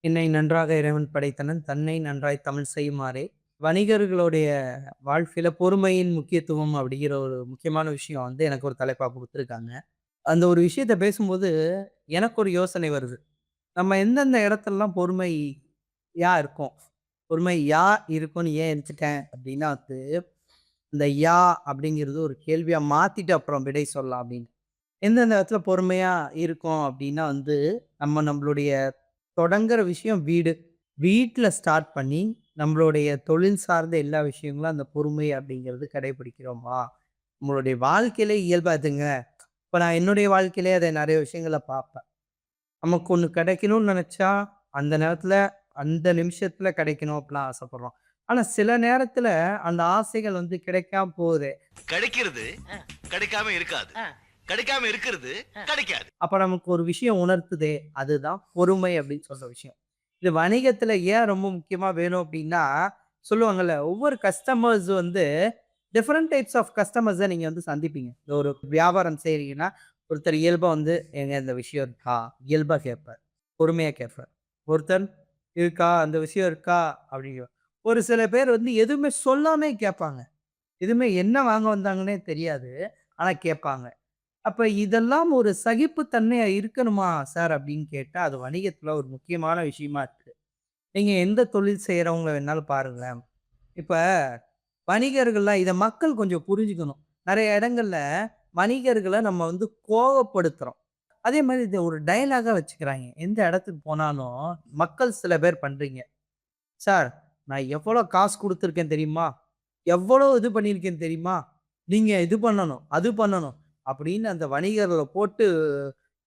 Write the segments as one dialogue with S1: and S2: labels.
S1: என்னை நன்றாக இறைவன் படைத்தனன், தன்னை நன்றாய் தமிழ் செய்யுமாறே. வணிகர்களுடைய வாழ்க்கையில பொறுமையின் முக்கியத்துவம் அப்படிங்கிற ஒரு முக்கியமான விஷயம் வந்து எனக்கு ஒரு தலைப்பா குடுத்துருக்காங்க. அந்த ஒரு விஷயத்த பேசும்போது எனக்கு ஒரு யோசனை வருது. நம்ம எந்தெந்த இடத்துலலாம் பொறுமையா இருக்கோம்? பொறுமையா இருக்கும்னு ஏன் எடுத்துட்டேன் அப்படின்னா வந்து, இந்த அப்படிங்கிறது ஒரு கேள்வியா மாத்திட்டு அப்புறம் விடை சொல்லலாம் அப்படின்னு. எந்தெந்த இடத்துல பொறுமையா இருக்கோம் அப்படின்னா வந்து, நம்மளுடைய தொடங்குற விஷயம் வீடு. வீட்ல ஸ்டார்ட் பண்ணி, நம்மளுடைய தொழில் சார்ந்த எல்லா விஷயங்களும் அந்த பொறுமை அப்படிங்கிறது கடைபிடிக்கிறோமா? நம்மளுடைய வாழ்க்கையிலே இயல்பா இதுங்க. இப்ப நான் என்னுடைய வாழ்க்கையிலே அத நெறைய விஷயங்கள பார்ப்பேன். நமக்கு ஒண்ணு கிடைக்கணும்னு நெனச்சா, அந்த நேரத்துல, அந்த நிமிஷத்துல கிடைக்கணும் அப்படிலாம் ஆசைப்படுறோம். ஆனா சில நேரத்துல அந்த ஆசைகள் வந்து கிடைக்காம போகுதே.
S2: கிடைக்கிறது
S3: ஆ,
S2: கிடைக்காம இருக்காது.
S3: ஆ,
S2: கிடைக்காம இருக்கிறது
S3: ஆ.
S2: கிடைக்காது.
S1: அப்ப நமக்கு ஒரு விஷயம் உணர்த்துதே, அதுதான் பொறுமை அப்படின்னு சொல்ற விஷயம். இது வணிகத்துல ஏன் ரொம்ப முக்கியமா வேணும் அப்படின்னா, சொல்லுவாங்கல்ல, ஒவ்வொரு கஸ்டமர்ஸ் வந்து டிஃபரண்ட் டைப்ஸ் ஆஃப் கஸ்டமர்ஸ நீங்க வந்து சந்திப்பீங்க. இந்த ஒரு வியாபாரம் செய்றீங்கன்னா, ஒருத்தர் இயல்பா வந்து, "ஏங்க இந்த விஷயம் இருக்கா?" இயல்பா கேட்பார். பொறுமையா கேட்பார். ஒருத்தர், "இருக்கா? அந்த விஷயம் இருக்கா?" அப்படிங்கிற ஒரு சில பேர் வந்து எதுவுமே சொல்லாமயே கேட்பாங்க. எதுவுமே என்ன வாங்க வந்தாங்கன்னே தெரியாது. ஆனா கேட்பாங்க. அப்ப இதெல்லாம் ஒரு சகிப்புத்தன்மையா இருக்கணுமா சார் அப்படின்னு கேட்டா, அது வணிகத்துல ஒரு முக்கியமான விஷயமா இருக்கு. நீங்க எந்த தொழில் செய்றவங்கள வேணாலும் பாருங்களேன். இப்ப வணிகர்கள்லாம் இத மக்கள் கொஞ்சம் புரிஞ்சுக்கணும். நெறைய இடங்கள்ல வணிகர்கள நம்ம வந்து கோவப்படுத்துறோம். அதே மாரி இத ஒரு டயலாகா வச்சுக்கிறாய்ங்க. எந்த இடத்துக்கு போனாலும் மக்கள் சில பேர் பண்றீங்க. "சார், நான் எவ்வளோ காசு குடுத்துருக்கேன் தெரியுமா? எவ்வளோ இது பண்ணியிருக்கேன் தெரியுமா? நீங்க இது பண்ணணும், அது பண்ணணும்." அப்படின்னு அந்த வணிகர்கள போட்டு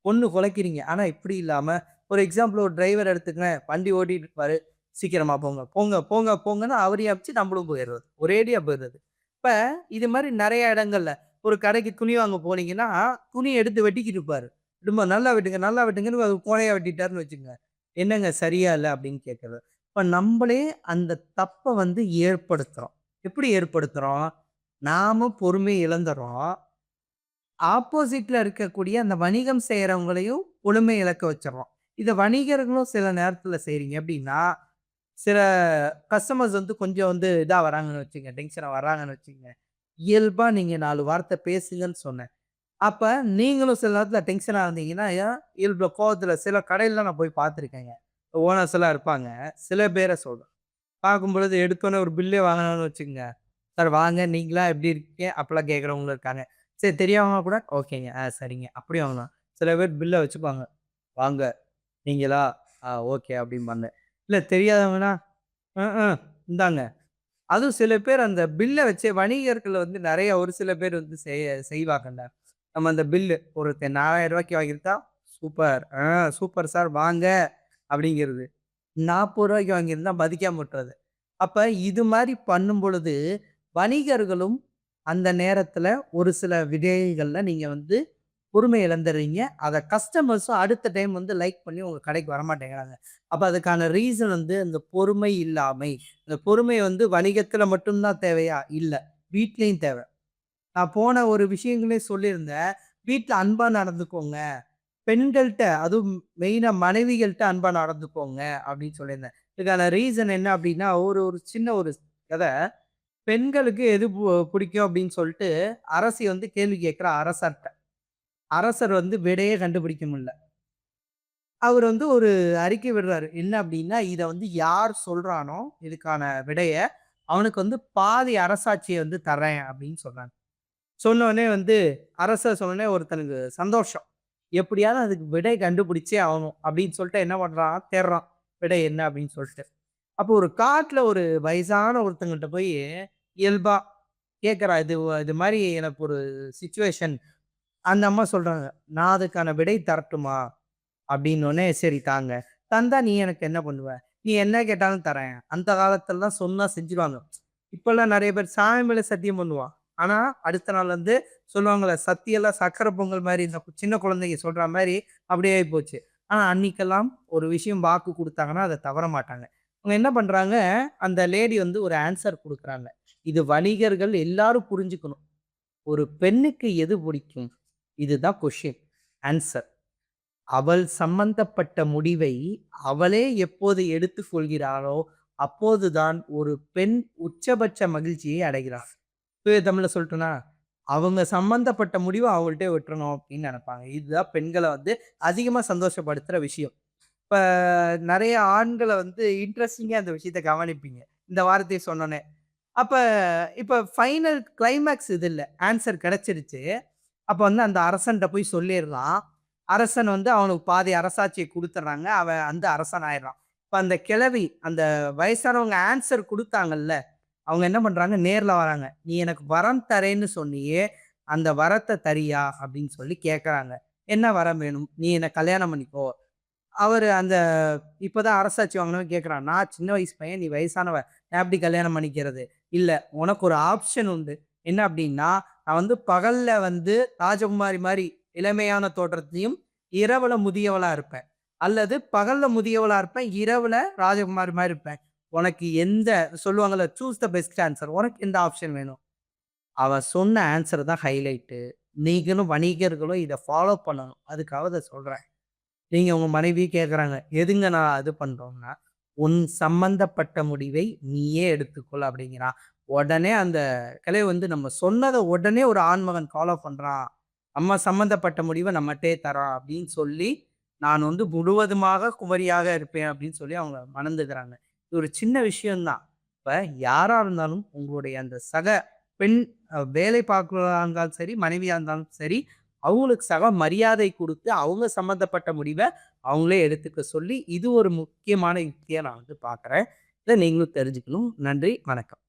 S1: கொன்னு குலைக்கிறீங்க. ஆனா இப்படி இல்லாம, ஒரு எக்ஸாம்பிள் ஒரு டிரைவர் எடுத்துக்கங்களேன். வண்டி ஓட்டிட்டு இருப்பாரு. "சீக்கிரமா போங்க, போங்க, போங்க, போங்கன்னு" அவரையும் அனுப்பிச்சு நம்மளும் போயிறது. ஒரேடியா போயிறது. இப்ப இது மாரி நெறைய இடங்கள்ல ஒரு கடைக்கு துணி வாங்க போனீங்கன்னா, துணிய எடுத்து வெட்டிக்கிட்டு இருப்பாரு. "ரொம்ப நல்லா வெட்டுங்க, நல்லா வெட்டுங்கன்னு" அது கோணையா வெட்டிட்டாருன்னு வச்சுக்கங்க. "என்னங்க சரியா இல்ல?" அப்படின்னு கேட்கறது. இப்ப நம்பளே அந்த தப்ப வந்து ஏற்படுத்துறோம். எப்படி ஏற்படுத்துறோம்? நாம பொறுமை இழந்துர்றோம். ஆப்போசிட்ல இருக்கக்கூடிய அந்த வணிகம் செய்றவங்களையும் பொறுமை இழக்க வச்சுர்றோம். இத வணிகர்களும் சில நேரத்துல செய்றீங்க. எப்படின்னா, சில கஸ்டமர்ஸ் வந்து கொஞ்சம் வந்து இதா வராங்கன்னு வச்சுக்கங்க, டென்ஷனா வராங்கன்னு வச்சுக்கங்க. இயல்பா நீங்க 4 வார்த்தை பேசுங்கன்னு சொன்னேன். அப்ப நீங்களும் சில நேரத்துல டென்ஷனா இருந்தீங்கன்னா, இயல்புல கோவத்துல சில கடையிலலாம் நான் போய் பார்த்துருக்கேங்க. ஓனர்ஸ் எல்லாம் இருப்பாங்க. சில பேர சொல்றேன். பார்க்கும்பொழுது எடுத்தோனே ஒரு பில்லே வாங்குனாங்கன்னு வச்சுக்கங்க. "சார் வாங்க, நீங்களா எப்படி இருக்கீங்க?" அப்பலாம் கேட்கிறவங்களும் இருக்காங்க. சரி தெரியாதவங்க கூட, "ஓகேங்க. சரிங்க." அப்படி வாங்கலாம். சில பேர் பில்ல வச்சுப்பாங்க. "வாங்க, நீங்களா? ஓகே." அப்படிம்பாங்க. இல்ல தெரியாதவங்கன்னா, "ம்ஹ்ம். இந்தாங்க." அதுவும் சில பேர் அந்த பில்ல வச்சே வணிகர்கள் வந்து நெறைய ஒரு சில பேர் வந்து செய்வாங்கல்ல. நம்ம அந்த பில்லு ஒருத்தன் ரூ. 4000க்கு வாங்கியிருந்தா, "சூப்பர். சூப்பர் சார் வாங்க." அப்படிங்கிறது. ரூ. 40க்கு வாங்கியிருந்தா மதிக்காம விட்டுறது. அப்ப இது மாரி பண்ணும் பொழுது, வணிகர்களும் அந்த நேரத்துல ஒரு சில விடயங்கள்ல நீங்க வந்து பொறுமை இழந்துர்றீங்க. அத கஸ்டமர்ஸும் அடுத்த டைம் வந்து லைக் பண்ணி உங்க கடைக்கு வரமாட்டேங்கிறாங்க. அப்ப அதுக்கான ரீசன் வந்து அந்த பொறுமை இல்லாமை. இந்த பொறுமை வந்து வணிகத்துல மட்டும் தான் தேவையா? இல்ல. வீட்லயும் தேவை. நான் போன ஒரு விஷயங்களே சொல்லியிருந்தேன். வீட்ல அன்பா நடந்துக்கோங்க. பெண்கள்ட்ட அதுவும் மெயினா மனைவிகள்ட்ட அன்பா நடந்துக்கோங்க அப்படின்னு சொல்லியிருந்தேன். இதுக்கான ரீசன் என்ன அப்படின்னா, ஒரு ஒரு சின்ன ஒரு கத. பெண்களுக்கு எது பிடிக்கும் அப்படின்னு சொல்லிட்டு அரசி வந்து கேள்வி கேட்கிறா அரசர்ட்ட. அரசர் வந்து விடையே கண்டுபிடிக்க முடியல. அவரு வந்து ஒரு அறிக்கை விடுறாரு. என்ன அப்படின்னா, "இத வந்து யார் சொல்றானோ இதுக்கான விடைய, அவனுக்கு வந்து பாதி அரசாட்சிய வந்து தர்றேன்" அப்படின்னு சொல்றாங்க. சொன்னோனே வந்து அரசர் சொன்னோனே ஒருத்தனுக்கு சந்தோஷம். எப்படியாவது அதுக்கு விடை கண்டுபிடிச்சே ஆகணும் அப்படின்னு சொல்லிட்டு என்ன பண்றான், தேடுறான். விடை என்ன அப்படின்னு சொல்லிட்டு. அப்போ ஒரு காட்டுல ஒரு வயசான ஒருத்தங்கிட்ட போயி இயல்பா கேட்கிறான். இது மாரி எனக்கு ஒரு சிச்சுவேஷன். அந்த அம்மா சொல்றாங்க, "நான் அதுக்கான விடை தரட்டுமா?" அப்படின்னோனே, "சரி தாங்க." "தந்தா நீ எனக்கு என்ன பண்ணுவ?" "நீ என்ன கேட்டாலும் தரேன்." அந்த காலத்துலலாம் சொன்னா செஞ்சுருவாங்க. இப்பல்லாம் நெறைய பேர் சாமி மேல சத்தியம் பண்ணுவான். ஆனா, அடுத்த நாள் வந்து சொல்லுவாங்கல்ல, "சத்தியெல்லாம் சர்க்கரை பொங்கல் மாரி" இந்த சின்ன குழந்தைங்க சொல்ற மாரி அப்படியே ஆயிப்போச்சு. ஆனா, அன்னைக்கெல்லாம் ஒரு விஷயம் வாக்கு குடுத்தாங்கன்னா, அத தவற மாட்டாங்க. அவங்க என்ன பண்றாங்க, அந்த லேடி வந்து ஒரு ஆன்ஸர் குடுக்குறாங்க. இது வணிகர்கள் எல்லாரும் புரிஞ்சுக்கணும். ஒரு பெண்ணுக்கு எது பிடிக்கும்? இதுதான் கொஸ்டின். ஆன்ஸர். அவள் சம்பந்தப்பட்ட முடிவை அவளே எப்போது எடுத்துக் கொள்கிறாளோ, அப்போதுதான் ஒரு பெண் உச்சபட்ச மகிழ்ச்சியை அடைகிறாள். தூய தமிழ்ல சொல்லட்டும்னா, அவங்க சம்பந்தப்பட்ட முடிவ அவங்கள்ட்டயே விட்டுறணும் அப்படின்னு நெனைப்பாங்க. இதுதான் பெண்கள வந்து அதிகமா சந்தோஷப்படுத்துற விஷயம். இப்ப நெறைய ஆண்கள வந்து இன்ட்ரஸ்டிங்கா இந்த விஷயத்த கவனிப்பீங்க. இந்த வார்த்தைய சொன்னோனே. அப்ப இப்ப ஃபைனல் கிளைமாக்ஸ் இது இல்ல. ஆன்ஸர் கிடைச்சிருச்சு. அப்ப வந்து அந்த அரசன்ட்ட போய் சொல்லிர்றான். அரசன் வந்து அவனுக்கு பாதி அரசாட்சிய குடுத்துர்றாங்க. அவன் வந்து அரசன் ஆயிடுறான். இப்ப அந்த கிழவி, அந்த வயசானவங்க ஆன்ஸர் குடுத்தாங்கல்ல, அவங்க என்ன பண்றாங்க, நேர்ல வராங்க. "நீ எனக்கு வரம் தரேன்னு சொன்னியே, அந்த வரத்த தரியா?" அப்படின்னு சொல்லி கேட்கறாங்க. "என்ன வரம் வேணும்? நீ என்ன கல்யாணம் பண்ணிக்கோ." அவரு அந்த இப்பதான் அரசாட்சி வாங்கினவன் கேட்கிறான். "நான் சின்ன வயசு பையன், நீ வயசானவ. நான் எப்படி கல்யாணம் பண்ணிக்கிறது?" "இல்ல, உனக்கு ஒரு ஆப்ஷன் உண்டு. என்ன அப்படின்னா, நான் வந்து பகல்ல வந்து ராஜகுமாரி மாரி இளமையான தோற்றத்தையும், இரவுல முதியவளா இருப்பேன். அல்லது பகல்ல முதியவளா இருப்பேன், இரவுல ராஜகுமாரி மாரி இருப்பேன். உனக்கு எந்த" சொல்லுவாங்கல்ல, "சூஸ் த பெஸ்ட் ஆன்ஸர்." உனக்கு எந்த ஆப்ஷன் வேணும்? அவன் சொன்ன ஆன்ஸர் தான் ஹைலைட்டு. நீங்களும் வணிகர்களும் இத ஃபாலோ பண்ணணும். அதுக்காக இத சொல்றேன். நீங்க உங்க மனைவிய கேட்கறாங்க. எதுங்க நான் இது பண்றோம்னா, "உன் சம்பந்தப்பட்ட முடிவை நீயே எடுத்துக்கொள்" அப்படிங்கிறான். உடனே அந்த கிளவி வந்து நம்ம சொன்னத உடனே ஒரு ஆண்மகன் ஃபாலோ பண்றான். நம்ம சம்பந்தப்பட்ட முடிவ நம்மட்டயே தரான் அப்படின்னு சொல்லி, நான் வந்து முழுவதுமாக குமரியாக இருப்பேன் அப்படின்னு சொல்லி அவங்க மணந்துக்கிறாங்க. இது ஒரு சின்ன விஷயம் தான். இப்ப யாரா இருந்தாலும் உங்களுடைய அந்த சக பெண் வேலை பார்க்கிறவரா இருந்தாலும் சரி, மனைவியா இருந்தாலும் சரி, அவங்களுக்கு சக மரியாதை குடுத்து, அவங்க சம்மந்தப்பட்ட முடிவ அவங்களே எடுத்துக்க சொல்லி, இது ஒரு முக்கியமான யுக்தியா நான் வந்து பார்க்குறேன். இத நீங்களும் தெரிஞ்சுக்கணும். நன்றி, வணக்கம்.